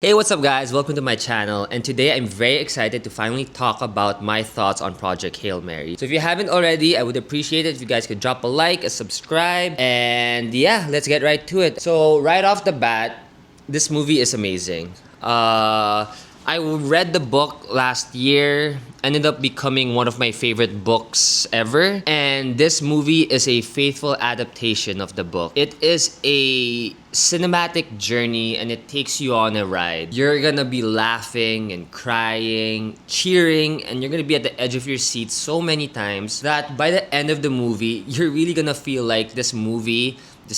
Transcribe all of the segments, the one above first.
Hey, what's up guys? Welcome to my channel, and today I'm very excited to finally talk about my thoughts on Project Hail Mary. So if you haven't already, I would appreciate it if you guys could drop a like, a subscribe, and yeah, let's get right to it. So right off the bat, this movie is amazing. I read the book last year, ended up becoming one of my favorite books ever, and this movie is a faithful adaptation of the book. It is a cinematic journey and it takes you on a ride. You're gonna be laughing and crying, cheering, and you're gonna be at the edge of your seat so many times that by the end of the movie, you're really gonna feel like this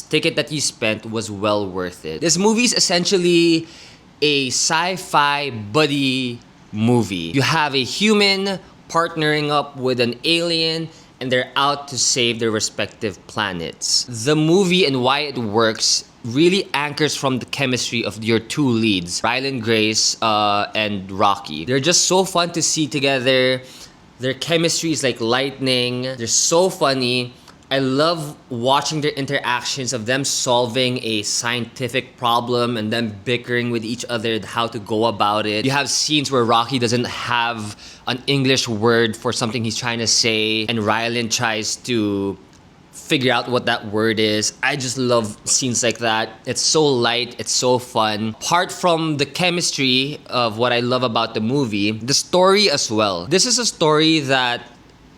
ticket that you spent was well worth it. This movie is essentially a sci-fi buddy movie. You have a human partnering up with an alien and they're out to save their respective planets. The movie and why it works really anchors from the chemistry of your two leads, Ryland Grace and Rocky. They're just so fun to see together. Their chemistry is like lightning. They're so funny. I love watching their interactions of them solving a scientific problem and them bickering with each other how to go about it. You have scenes where Rocky doesn't have an English word for something he's trying to say, and Ryland tries to figure out what that word is. I just love scenes like that. It's so light, it's so fun. Apart from the chemistry of what I love about the movie, the story as well. This is a story that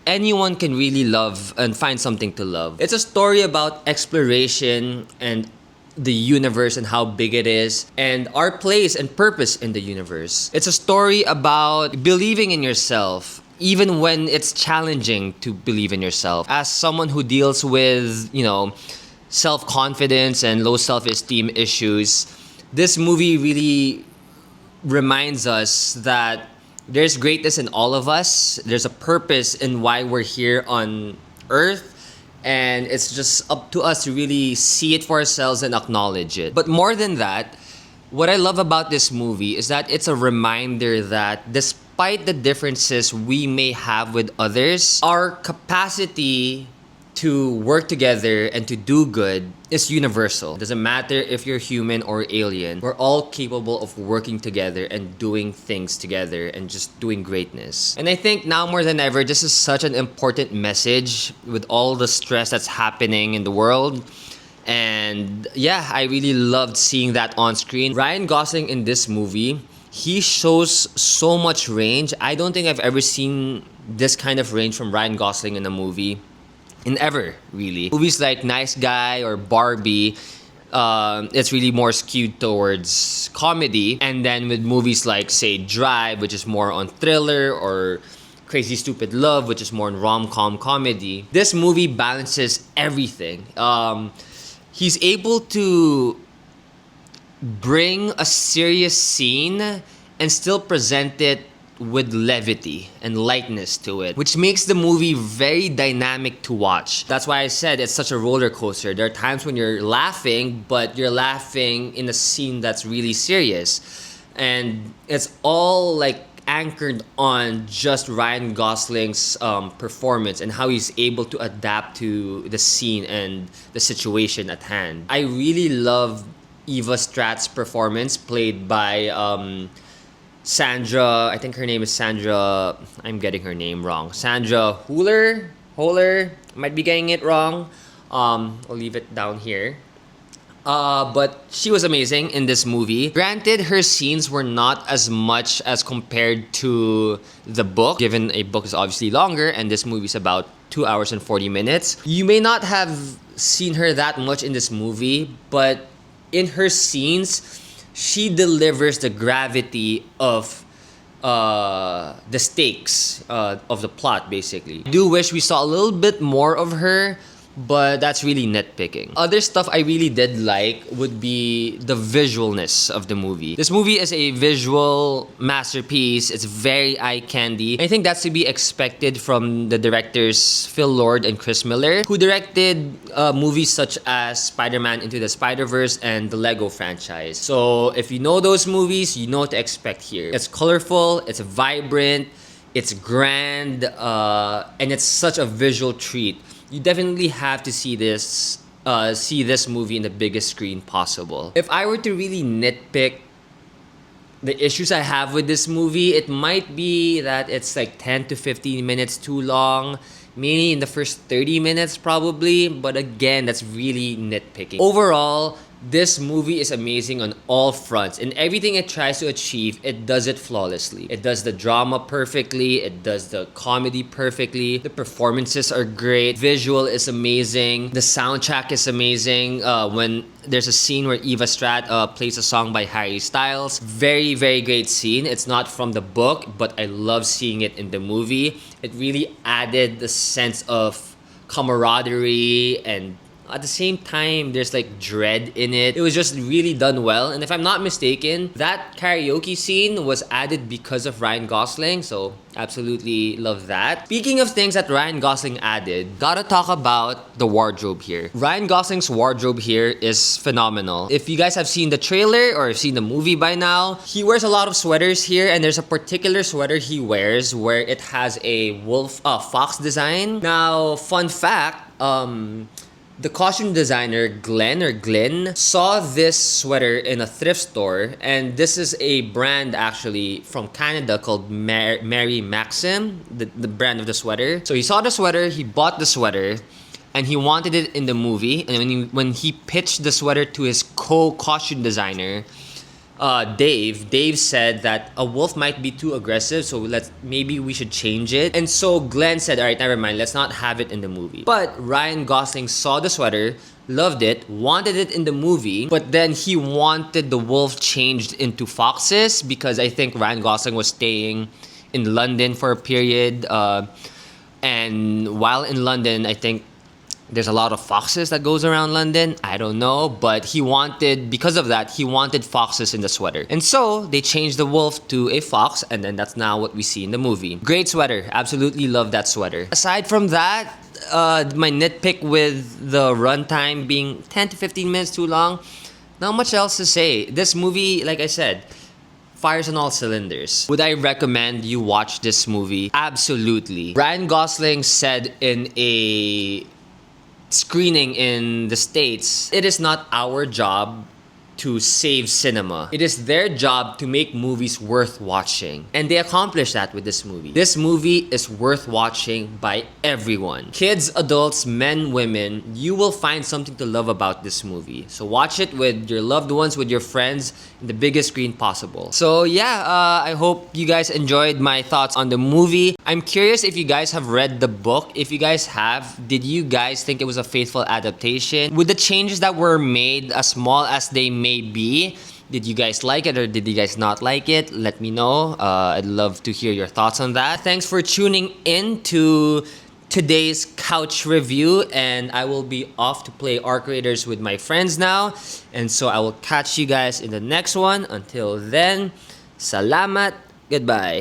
anyone can really love and find something to love. It's a story about exploration and the universe and how big it is and our place and purpose in the universe. It's a story about believing in yourself even when it's challenging to believe in yourself. As someone who deals with, self-confidence and low self-esteem issues, this movie really reminds us that there's greatness in all of us. There's a purpose in why we're here on Earth. And it's just up to us to really see it for ourselves and acknowledge it. But more than that, what I love about this movie is that it's a reminder that despite the differences we may have with others, our capacity to work together and to do good is universal. Doesn't matter if you're human or alien. We're all capable of working together and doing things together and just doing greatness. And I think now more than ever, this is such an important message with all the stress that's happening in the world. And yeah, I really loved seeing that on screen. Ryan Gosling in this movie, he shows so much range. I don't think I've ever seen this kind of range from Ryan Gosling in a movie. In ever, really. Movies like Nice Guy or Barbie, it's really more skewed towards comedy. And then with movies like, say, Drive, which is more on thriller, or Crazy Stupid Love, which is more on rom-com comedy, this movie balances everything. He's able to bring a serious scene and still present it with levity and lightness to it, which makes the movie very dynamic to watch. That's why I said it's such a roller coaster. There are times when you're laughing, but you're laughing in a scene that's really serious. And it's all like anchored on just Ryan Gosling's performance and how he's able to adapt to the scene and the situation at hand. I really love Eva Strat's performance, played by Sandra, I think her name is Sandra, I'm getting her name wrong. Sandra Holler, might be getting it wrong. I'll leave it down here. But she was amazing in this movie. Granted, her scenes were not as much as compared to the book, given a book is obviously longer and this movie is about 2 hours and 40 minutes. You may not have seen her that much in this movie, but in her scenes, she delivers the gravity of the stakes of the plot, basically. I do wish we saw a little bit more of her, but that's really nitpicking. Other stuff I really did like would be the visualness of the movie. This movie is a visual masterpiece. It's very eye candy. I think that's to be expected from the directors Phil Lord and Chris Miller, who directed movies such as Spider-Man Into the Spider-Verse and the Lego franchise. So if you know those movies, you know what to expect here. It's colorful, it's vibrant, it's grand, and it's such a visual treat. You definitely have to see this movie in the biggest screen possible. If I were to really nitpick the issues I have with this movie, it might be that it's like 10 to 15 minutes too long. Mainly in the first 30 minutes, probably. But again, that's really nitpicking. Overall, this movie is amazing on all fronts. In everything it tries to achieve, it does it flawlessly. It does the drama perfectly. It does the comedy perfectly. The performances are great. Visual is amazing. The soundtrack is amazing. When there's a scene where Eva Strat plays a song by Harry Styles. Very, very great scene. It's not from the book, but I love seeing it in the movie. It really added the sense of camaraderie, and at the same time, there's like dread in it. It was just really done well. And if I'm not mistaken, that karaoke scene was added because of Ryan Gosling. So absolutely love that. Speaking of things that Ryan Gosling added, gotta talk about the wardrobe here. Ryan Gosling's wardrobe here is phenomenal. If you guys have seen the trailer or seen the movie by now, he wears a lot of sweaters here, and there's a particular sweater he wears where it has a fox design. Now, fun fact, the costume designer Glenn saw this sweater in a thrift store, and this is a brand actually from Canada called Mary Maxim, the brand of the sweater. So he saw the sweater, he bought the sweater, and he wanted it in the movie. And when he pitched the sweater to his costume designer, Dave said that a wolf might be too aggressive, so maybe we should change it. And so Glenn said, all right, never mind, let's not have it in the movie. But Ryan Gosling saw the sweater, loved it, wanted it in the movie, but then he wanted the wolf changed into foxes because I think Ryan Gosling was staying in London for a period. And while in London, I think there's a lot of foxes that goes around London. I don't know, but because of that, he wanted foxes in the sweater. And so they changed the wolf to a fox, and then that's now what we see in the movie. Great sweater. Absolutely love that sweater. Aside from that, my nitpick with the runtime being 10 to 15 minutes too long, not much else to say. This movie, like I said, fires on all cylinders. Would I recommend you watch this movie? Absolutely. Ryan Gosling said in a screening in the States, it is not our job to save cinema. It is their job to make movies worth watching. And they accomplished that with this movie. This movie is worth watching by everyone. Kids, adults, men, women, you will find something to love about this movie. So watch it with your loved ones, with your friends, in the biggest screen possible. So yeah, I hope you guys enjoyed my thoughts on the movie. I'm curious if you guys have read the book. If you guys have, did you guys think it was a faithful adaptation? With the changes that were made, as small as they may be, did you guys like it or did you guys not like it? Let me know. I'd love to hear your thoughts on that. Thanks for tuning in to today's couch review, and I will be off to play Arc Raiders with my friends now. And so I will catch you guys in the next one. Until then, salamat, goodbye.